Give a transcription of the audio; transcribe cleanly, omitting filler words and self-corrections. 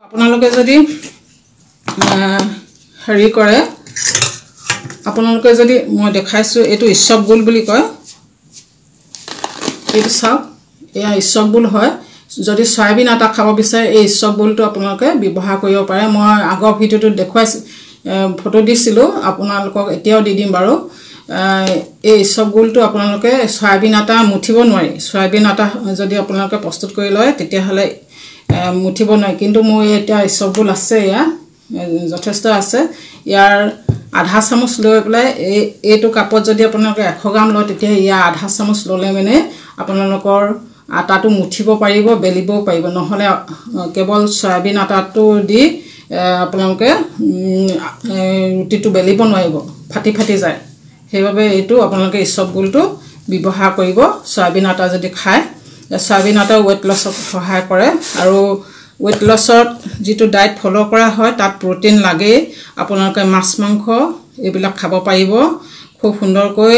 আপোনালোকে যদি হেৰি কৰে আপোনালোকে যদি মই দেখাইছো এটো ইসবগুল বুলি কয় এটো চাওক এয়া ইসবগুল হয় যদি সয়াবিন আটা খাব বিচাৰে এই ইসবগুলটো আপোনালোকে ব্যৱহাৰ কৰিব পাৰে মই আগৰ ভিডিওটো দেখুৱাইছো ফটো দিছিলো আপোনালোকক এতিয়াও দি দিম বাৰু এই ইসবগুলটো আপোনালোকে সয়াবিন আটা মুঠিব নোৱাৰি সয়াবিন আটা যদি আপোনালোকে প্ৰস্তুত কৰি লয় তেতিয়া হলে মুঠিব নোৱাৰি কিন্তু মই এটা ইসবগুল আছে ইয়া যথেষ্ট আছে ইয়াৰ আধা চামুচ লৈ পেলাই এইটো কাপত যদি আপোনালোকে 100 গ্ৰাম লয় তেতিয়া ইয়া আধা চামুচ ললে মানে আপোনালোকৰ আটাটো মুঠিব পাৰিব বেলিব পাৰিব নহলে কেৱল সয়াবিন আটাটো দি আপোনালোকে ৰুটিটো বেলিব নোৱাৰিব ফাটি ফাটি যায় সেইবাবে এইটো আপোনালোকে ইসবগুলটো ব্যৱহাৰ কৰিব সয়াবিন আটা যদি খায় সয়াবিন আটা ওয়েট লছত সহায় কৰে আৰু ওয়েট লছত যেটো ডায়েট ফলো কৰা হয় তাত প্ৰটিন লাগে আপোনালোকে মাছ মাংস এইবিলাক খাব পাৰিব খুব সুন্দৰকৈ